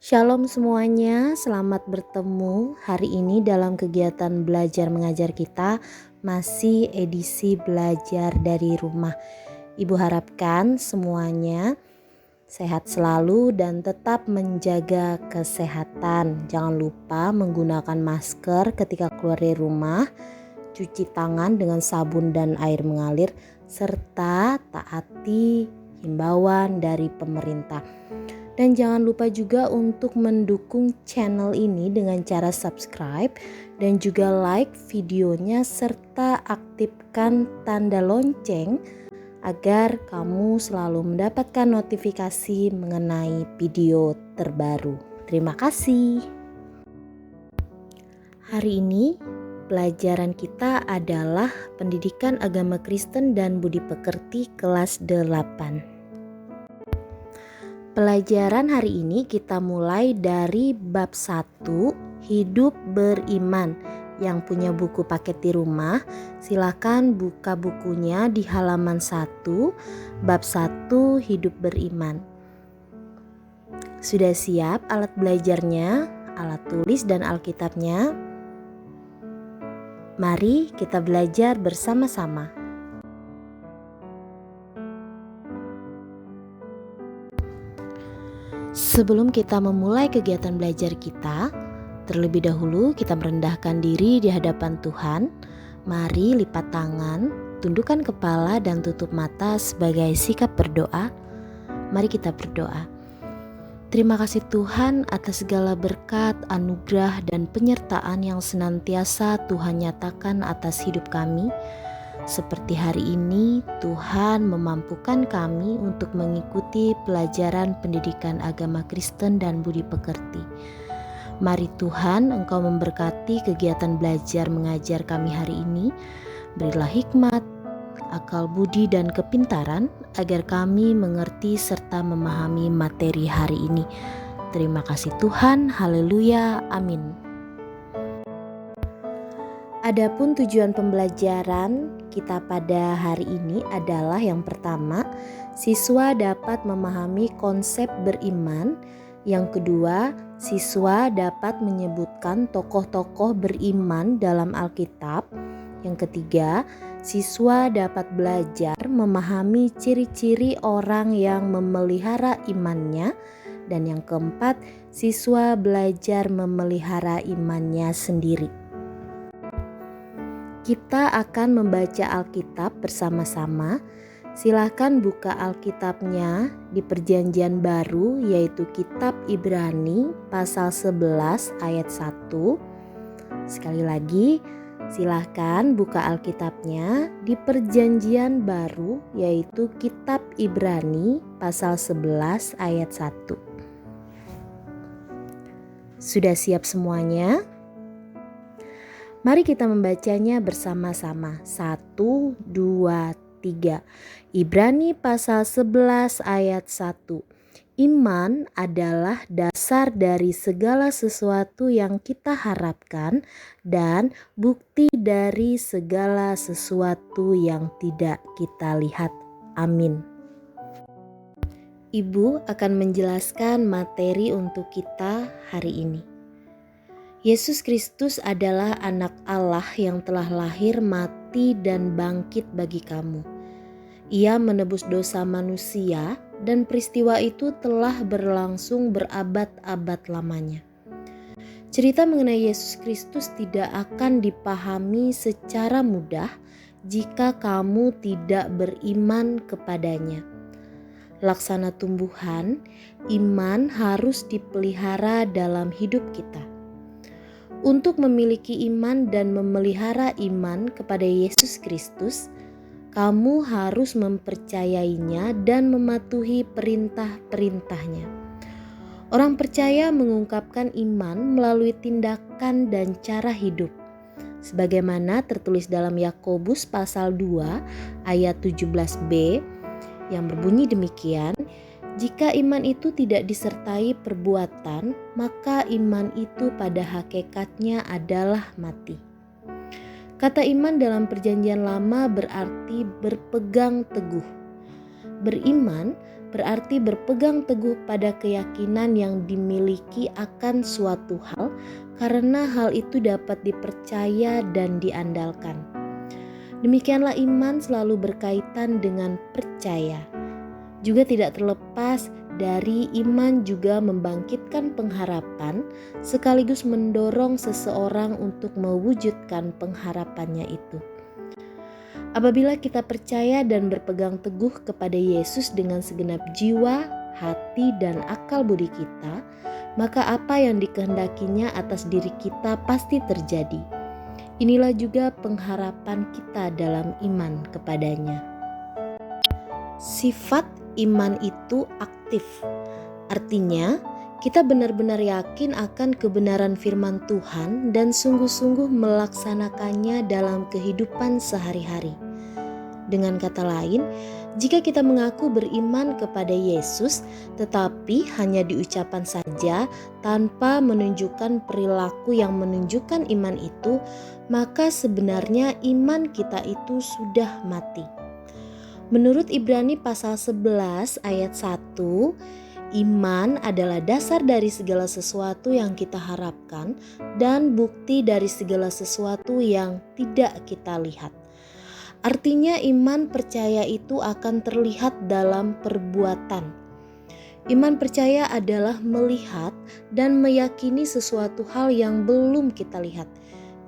Shalom semuanya, selamat bertemu hari ini dalam kegiatan belajar mengajar kita, masih edisi belajar dari rumah. Ibu harapkan semuanya sehat selalu dan tetap menjaga kesehatan. Jangan lupa menggunakan masker ketika keluar dari rumah, cuci tangan dengan sabun dan air mengalir, serta taati himbauan dari pemerintah. Dan jangan lupa juga untuk mendukung channel ini dengan cara subscribe dan juga like videonya serta aktifkan tanda lonceng agar kamu selalu mendapatkan notifikasi mengenai video terbaru. Terima kasih. Hari ini pelajaran kita adalah Pendidikan Agama Kristen dan Budi Pekerti kelas 8. Pelajaran hari ini kita mulai dari bab 1, Hidup Beriman. Yang punya buku paket di rumah, silakan buka bukunya di halaman 1, bab 1, Hidup Beriman. Sudah siap alat belajarnya, alat tulis dan Alkitabnya? Mari kita belajar bersama-sama. Sebelum kita memulai kegiatan belajar kita, terlebih dahulu kita merendahkan diri di hadapan Tuhan. Mari lipat tangan, tundukkan kepala dan tutup mata sebagai sikap berdoa. Mari kita berdoa. Terima kasih Tuhan atas segala berkat, anugerah dan penyertaan yang senantiasa Tuhan nyatakan atas hidup kami. Seperti hari ini, Tuhan memampukan kami untuk mengikuti pelajaran pendidikan agama Kristen dan Budi Pekerti. Mari Tuhan, Engkau memberkati kegiatan belajar mengajar kami hari ini. Berilah hikmat, akal budi dan kepintaran agar kami mengerti serta memahami materi hari ini. Terima kasih Tuhan, haleluya, amin. Adapun tujuan pembelajaran kita pada hari ini adalah yang pertama, siswa dapat memahami konsep beriman. Yang kedua, siswa dapat menyebutkan tokoh-tokoh beriman dalam Alkitab. Yang ketiga, siswa dapat belajar memahami ciri-ciri orang yang memelihara imannya. Dan yang keempat, siswa belajar memelihara imannya sendiri. Kita akan membaca Alkitab bersama-sama. Silakan buka Alkitabnya di Perjanjian Baru, yaitu Kitab Ibrani pasal 11 ayat 1. Sekali lagi, silakan buka Alkitabnya di Perjanjian Baru, yaitu Kitab Ibrani pasal 11 ayat 1. Sudah siap semuanya? Mari kita membacanya bersama-sama. 1, 2, 3. Ibrani pasal 11 ayat 1. Iman adalah dasar dari segala sesuatu yang kita harapkan dan bukti dari segala sesuatu yang tidak kita lihat. Amin. Ibu akan menjelaskan materi untuk kita hari ini. Yesus Kristus adalah anak Allah yang telah lahir, mati, dan bangkit bagi kamu. Ia menebus dosa manusia dan peristiwa itu telah berlangsung berabad-abad lamanya. Cerita mengenai Yesus Kristus tidak akan dipahami secara mudah jika kamu tidak beriman kepadanya. Laksana tumbuhan, iman harus dipelihara dalam hidup kita. Untuk memiliki iman dan memelihara iman kepada Yesus Kristus, kamu harus mempercayainya dan mematuhi perintah-perintahnya. Orang percaya mengungkapkan iman melalui tindakan dan cara hidup. Sebagaimana tertulis dalam Yakobus pasal 2 ayat 17b yang berbunyi demikian, jika iman itu tidak disertai perbuatan, maka iman itu pada hakikatnya adalah mati. Kata iman dalam Perjanjian Lama berarti berpegang teguh. Beriman berarti berpegang teguh pada keyakinan yang dimiliki akan suatu hal karena hal itu dapat dipercaya dan diandalkan. Demikianlah iman selalu berkaitan dengan percaya. Juga tidak terlepas dari iman juga membangkitkan pengharapan sekaligus mendorong seseorang untuk mewujudkan pengharapannya itu. Apabila kita percaya dan berpegang teguh kepada Yesus dengan segenap jiwa, hati, dan akal budi kita, maka apa yang dikehendakinya atas diri kita pasti terjadi. Inilah juga pengharapan kita dalam iman kepadanya. Sifat iman itu aktif, artinya kita benar-benar yakin akan kebenaran firman Tuhan dan sungguh-sungguh melaksanakannya dalam kehidupan sehari-hari. Dengan kata lain, jika kita mengaku beriman kepada Yesus tetapi hanya di ucapan saja tanpa menunjukkan perilaku yang menunjukkan iman itu, maka sebenarnya iman kita itu sudah mati. Menurut Ibrani pasal 11 ayat 1, iman adalah dasar dari segala sesuatu yang kita harapkan dan bukti dari segala sesuatu yang tidak kita lihat. Artinya iman percaya itu akan terlihat dalam perbuatan. Iman percaya adalah melihat dan meyakini sesuatu hal yang belum kita lihat.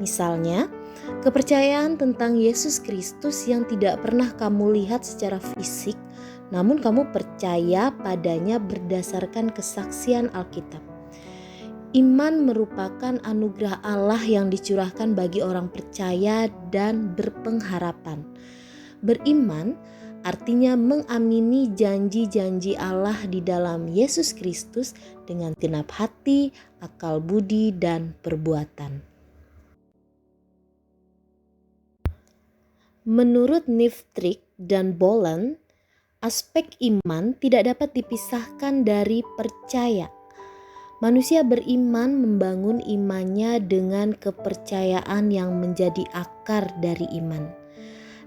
Misalnya, kepercayaan tentang Yesus Kristus yang tidak pernah kamu lihat secara fisik, namun kamu percaya padanya berdasarkan kesaksian Alkitab. Iman merupakan anugerah Allah yang dicurahkan bagi orang percaya dan berpengharapan. Beriman artinya mengamini janji-janji Allah di dalam Yesus Kristus dengan genap hati, akal budi, dan perbuatan. Menurut Niftrick dan Boland, aspek iman tidak dapat dipisahkan dari percaya. Manusia beriman membangun imannya dengan kepercayaan yang menjadi akar dari iman.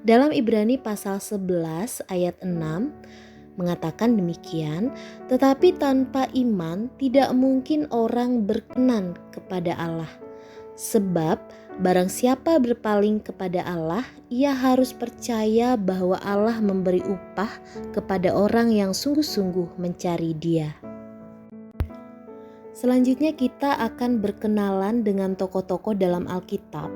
Dalam Ibrani pasal 11 ayat 6 mengatakan demikian, tetapi tanpa iman tidak mungkin orang berkenan kepada Allah. Sebab barang siapa berpaling kepada Allah, ia harus percaya bahwa Allah memberi upah kepada orang yang sungguh-sungguh mencari Dia. Selanjutnya kita akan berkenalan dengan tokoh-tokoh dalam Alkitab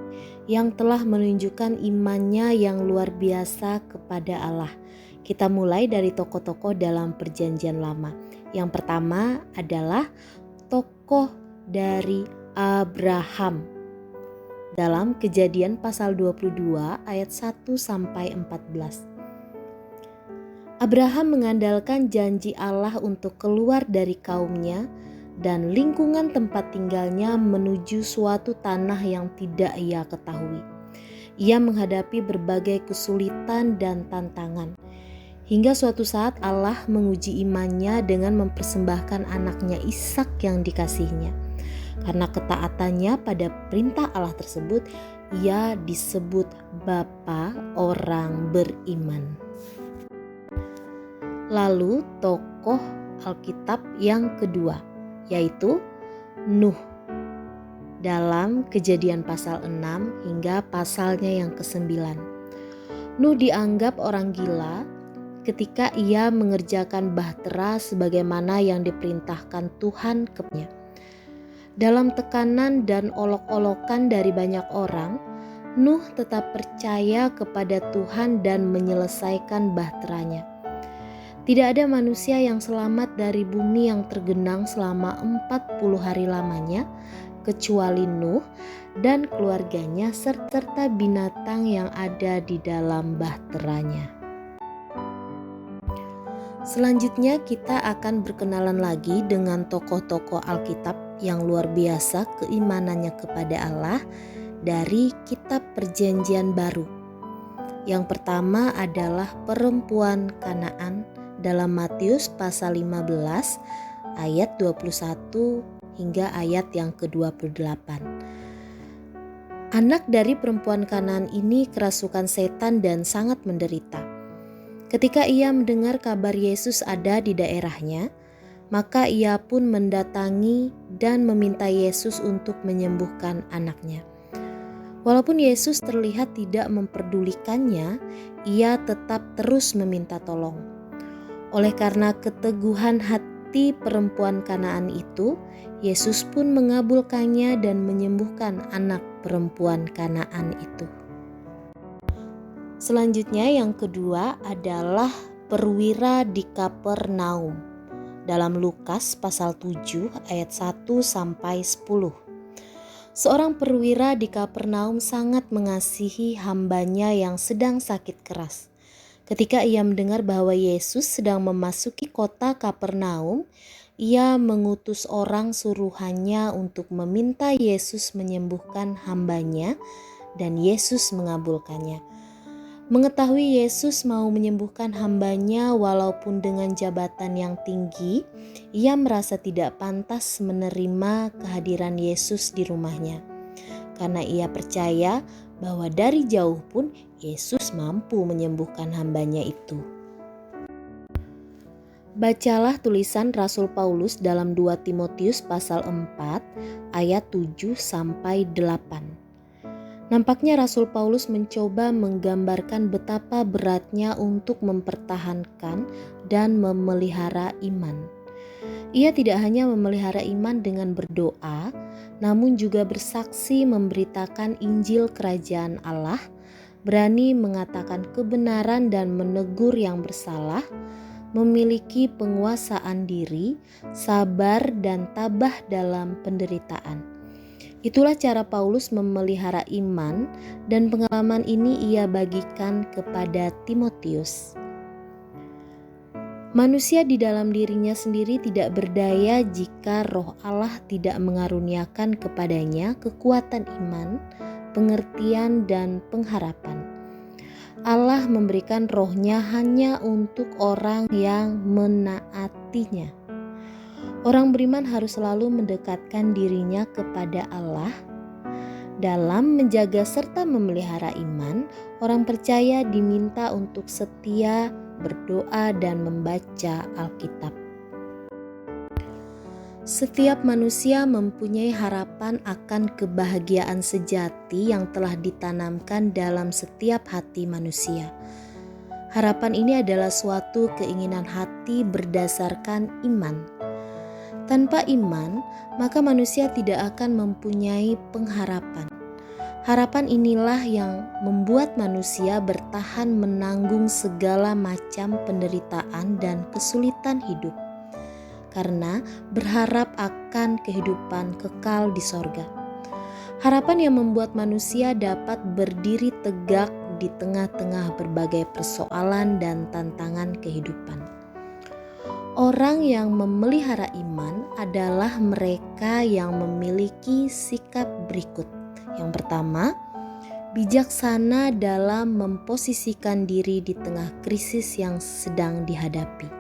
yang telah menunjukkan imannya yang luar biasa kepada Allah. Kita mulai dari tokoh-tokoh dalam Perjanjian Lama. Yang pertama adalah tokoh dari Abraham. Dalam Kejadian pasal 22 ayat 1 sampai 14. Abraham mengandalkan janji Allah untuk keluar dari kaumnya dan lingkungan tempat tinggalnya menuju suatu tanah yang tidak ia ketahui. Ia menghadapi berbagai kesulitan dan tantangan. Hingga suatu saat Allah menguji imannya dengan mempersembahkan anaknya Ishak yang dikasihnya. Karena ketaatannya pada perintah Allah tersebut, ia disebut Bapa orang beriman. Lalu tokoh Alkitab yang kedua, yaitu Nuh. Dalam Kejadian pasal 6 hingga pasalnya yang ke-9. Nuh dianggap orang gila ketika ia mengerjakan bahtera sebagaimana yang diperintahkan Tuhan kepadanya. Dalam tekanan dan olok-olokan dari banyak orang, Nuh tetap percaya kepada Tuhan dan menyelesaikan bahteranya. Tidak ada manusia yang selamat dari bumi yang tergenang selama 40 hari lamanya, kecuali Nuh dan keluarganya serta binatang yang ada di dalam bahteranya. Selanjutnya kita akan berkenalan lagi dengan tokoh-tokoh Alkitab yang luar biasa keimanannya kepada Allah dari Kitab Perjanjian Baru. Yang pertama adalah perempuan Kanaan dalam Matius pasal 15 ayat 21 hingga ayat yang ke-28. Anak dari perempuan Kanaan ini kerasukan setan dan sangat menderita. Ketika ia mendengar kabar Yesus ada di daerahnya, maka ia pun mendatangi dan meminta Yesus untuk menyembuhkan anaknya. Walaupun Yesus terlihat tidak memperdulikannya, ia tetap terus meminta tolong. Oleh karena keteguhan hati perempuan Kanaan itu, Yesus pun mengabulkannya dan menyembuhkan anak perempuan Kanaan itu. Selanjutnya yang kedua adalah perwira di Kapernaum dalam Lukas pasal 7 ayat 1 sampai 10. Seorang perwira di Kapernaum sangat mengasihi hambanya yang sedang sakit keras. Ketika ia mendengar bahwa Yesus sedang memasuki kota Kapernaum, ia mengutus orang suruhannya untuk meminta Yesus menyembuhkan hambanya, dan Yesus mengabulkannya. Mengetahui Yesus mau menyembuhkan hambanya walaupun dengan jabatan yang tinggi, ia merasa tidak pantas menerima kehadiran Yesus di rumahnya. Karena ia percaya bahwa dari jauh pun Yesus mampu menyembuhkan hambanya itu. Bacalah tulisan Rasul Paulus dalam 2 Timotius pasal 4 ayat 7 sampai 8. Nampaknya Rasul Paulus mencoba menggambarkan betapa beratnya untuk mempertahankan dan memelihara iman. Ia tidak hanya memelihara iman dengan berdoa, namun juga bersaksi memberitakan Injil Kerajaan Allah, berani mengatakan kebenaran dan menegur yang bersalah, memiliki penguasaan diri, sabar dan tabah dalam penderitaan. Itulah cara Paulus memelihara iman, dan pengalaman ini ia bagikan kepada Timotius. Manusia di dalam dirinya sendiri tidak berdaya jika Roh Allah tidak mengaruniakan kepadanya kekuatan iman, pengertian, dan pengharapan. Allah memberikan Roh-Nya hanya untuk orang yang menaatinya. Orang beriman harus selalu mendekatkan dirinya kepada Allah. Dalam menjaga serta memelihara iman, orang percaya diminta untuk setia, berdoa, dan membaca Alkitab. Setiap manusia mempunyai harapan akan kebahagiaan sejati yang telah ditanamkan dalam setiap hati manusia. Harapan ini adalah suatu keinginan hati berdasarkan iman. Tanpa iman, maka manusia tidak akan mempunyai pengharapan. Harapan inilah yang membuat manusia bertahan menanggung segala macam penderitaan dan kesulitan hidup, karena berharap akan kehidupan kekal di sorga. Harapan yang membuat manusia dapat berdiri tegak di tengah-tengah berbagai persoalan dan tantangan kehidupan. Orang yang memelihara iman adalah mereka yang memiliki sikap berikut. Yang pertama, bijaksana dalam memposisikan diri di tengah krisis yang sedang dihadapi.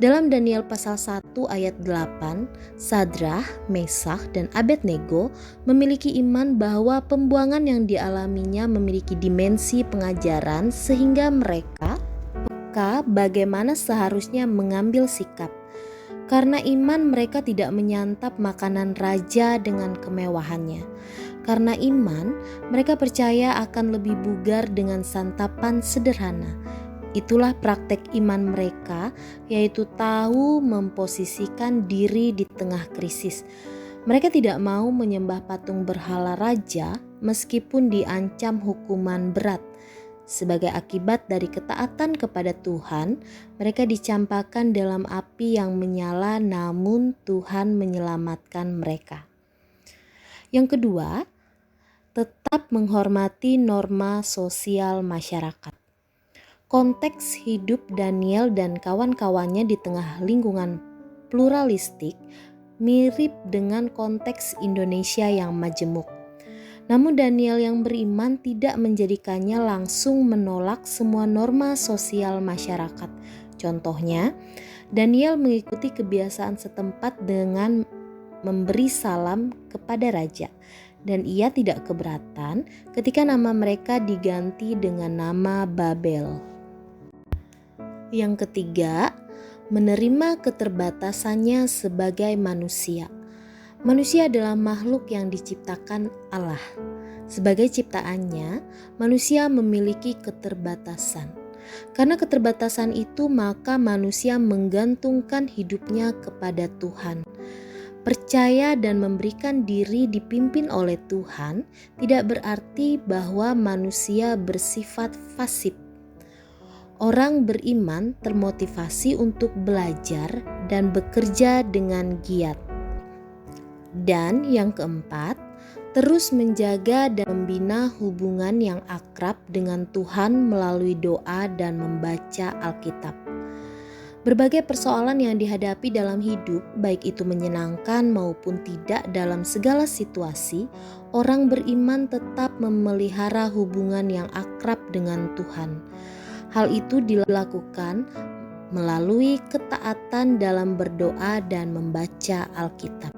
Dalam Daniel pasal 1 ayat 8, Sadrah, Mesakh, dan Abednego memiliki iman bahwa pembuangan yang dialaminya memiliki dimensi pengajaran sehingga mereka bagaimana seharusnya mengambil sikap. Karena iman mereka tidak menyantap makanan raja dengan kemewahannya. Karena iman mereka percaya akan lebih bugar dengan santapan sederhana. Itulah praktek iman mereka, yaitu tahu memposisikan diri di tengah krisis. Mereka tidak mau menyembah patung berhala raja meskipun diancam hukuman berat. Sebagai akibat dari ketaatan kepada Tuhan, mereka dicampakkan dalam api yang menyala, namun Tuhan menyelamatkan mereka. Yang kedua, tetap menghormati norma sosial masyarakat. Konteks hidup Daniel dan kawan-kawannya di tengah lingkungan pluralistik mirip dengan konteks Indonesia yang majemuk. Namun Daniel yang beriman tidak menjadikannya langsung menolak semua norma sosial masyarakat. Contohnya, Daniel mengikuti kebiasaan setempat dengan memberi salam kepada raja, dan ia tidak keberatan ketika nama mereka diganti dengan nama Babel. Yang ketiga, menerima keterbatasannya sebagai manusia. Manusia adalah makhluk yang diciptakan Allah. Sebagai ciptaannya, manusia memiliki keterbatasan. Karena keterbatasan itu, maka manusia menggantungkan hidupnya kepada Tuhan. Percaya dan memberikan diri dipimpin oleh Tuhan tidak berarti bahwa manusia bersifat fasik. Orang beriman termotivasi untuk belajar dan bekerja dengan giat. Dan yang keempat, terus menjaga dan membina hubungan yang akrab dengan Tuhan melalui doa dan membaca Alkitab. Berbagai persoalan yang dihadapi dalam hidup, baik itu menyenangkan maupun tidak, dalam segala situasi, orang beriman tetap memelihara hubungan yang akrab dengan Tuhan. Hal itu dilakukan melalui ketaatan dalam berdoa dan membaca Alkitab.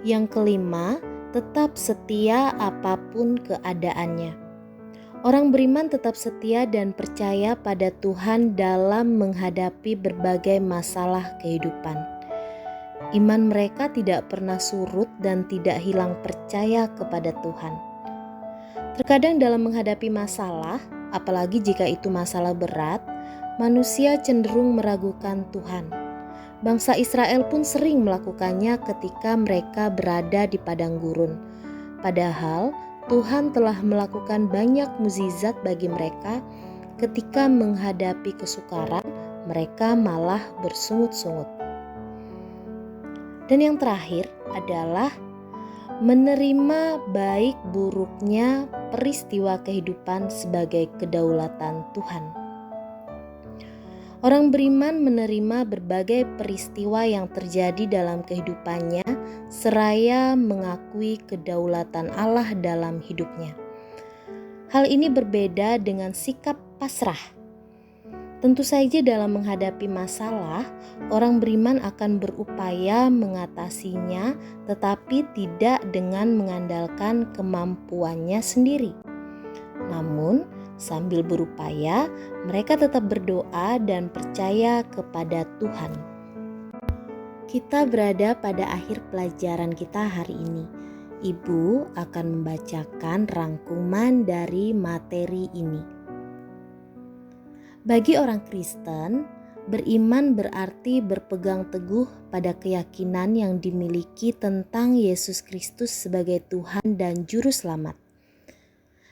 Yang kelima, tetap setia apapun keadaannya. Orang beriman tetap setia dan percaya pada Tuhan dalam menghadapi berbagai masalah kehidupan. Iman mereka tidak pernah surut dan tidak hilang percaya kepada Tuhan. Terkadang dalam menghadapi masalah, apalagi jika itu masalah berat, manusia cenderung meragukan Tuhan. Bangsa Israel pun sering melakukannya ketika mereka berada di padang gurun. Padahal Tuhan telah melakukan banyak mukjizat bagi mereka. Ketika menghadapi kesukaran, mereka malah bersungut-sungut. Dan yang terakhir adalah menerima baik buruknya peristiwa kehidupan sebagai kedaulatan Tuhan. Orang beriman menerima berbagai peristiwa yang terjadi dalam kehidupannya seraya mengakui kedaulatan Allah dalam hidupnya. Hal ini berbeda dengan sikap pasrah. Tentu saja dalam menghadapi masalah, orang beriman akan berupaya mengatasinya, tetapi tidak dengan mengandalkan kemampuannya sendiri. Namun, sambil berupaya, mereka tetap berdoa dan percaya kepada Tuhan. Kita berada pada akhir pelajaran kita hari ini. Ibu akan membacakan rangkuman dari materi ini. Bagi orang Kristen, beriman berarti berpegang teguh pada keyakinan yang dimiliki tentang Yesus Kristus sebagai Tuhan dan Juru Selamat.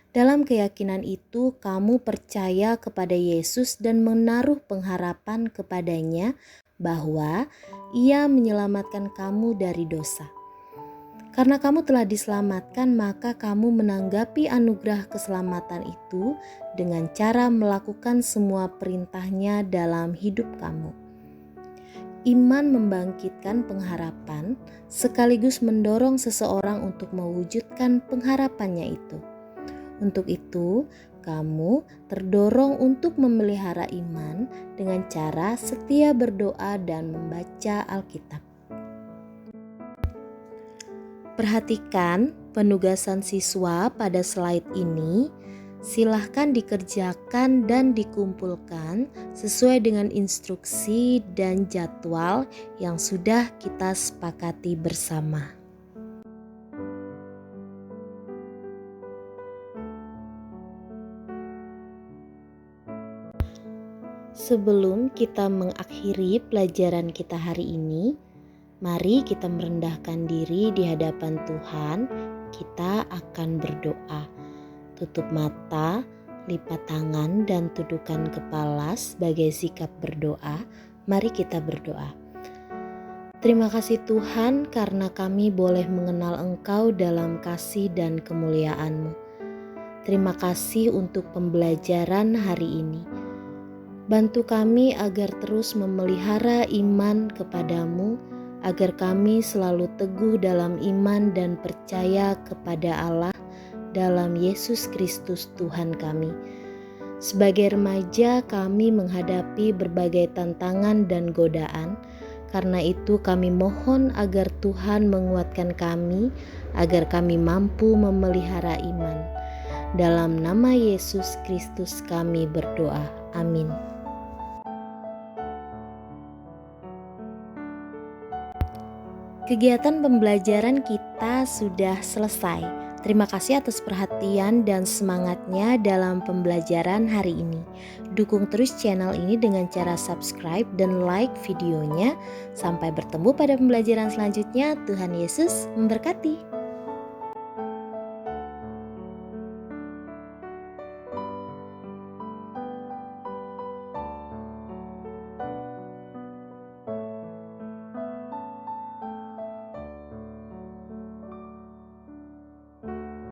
Dalam keyakinan itu, kamu percaya kepada Yesus dan menaruh pengharapan kepadanya bahwa Ia menyelamatkan kamu dari dosa. Karena kamu telah diselamatkan, maka kamu menanggapi anugerah keselamatan itu dengan cara melakukan semua perintahnya dalam hidup kamu. Iman membangkitkan pengharapan sekaligus mendorong seseorang untuk mewujudkan pengharapannya itu. Untuk itu, kamu terdorong untuk memelihara iman dengan cara setia berdoa dan membaca Alkitab. Perhatikan penugasan siswa pada slide ini. Silahkan dikerjakan dan dikumpulkan sesuai dengan instruksi dan jadwal yang sudah kita sepakati bersama. Sebelum kita mengakhiri pelajaran kita hari ini, mari kita merendahkan diri di hadapan Tuhan. Kita akan berdoa. Tutup mata, lipat tangan, dan tundukkan kepala sebagai sikap berdoa. Mari kita berdoa. Terima kasih Tuhan karena kami boleh mengenal Engkau dalam kasih dan kemuliaan-Mu. Terima kasih untuk pembelajaran hari ini. Bantu kami agar terus memelihara iman kepadamu, agar kami selalu teguh dalam iman dan percaya kepada Allah dalam Yesus Kristus Tuhan kami. Sebagai remaja kami menghadapi berbagai tantangan dan godaan. Karena itu kami mohon agar Tuhan menguatkan kami, agar kami mampu memelihara iman. Dalam nama Yesus Kristus kami berdoa. Amin. Kegiatan pembelajaran kita sudah selesai. Terima kasih atas perhatian dan semangatnya dalam pembelajaran hari ini. Dukung terus channel ini dengan cara subscribe dan like videonya. Sampai bertemu pada pembelajaran selanjutnya. Tuhan Yesus memberkati.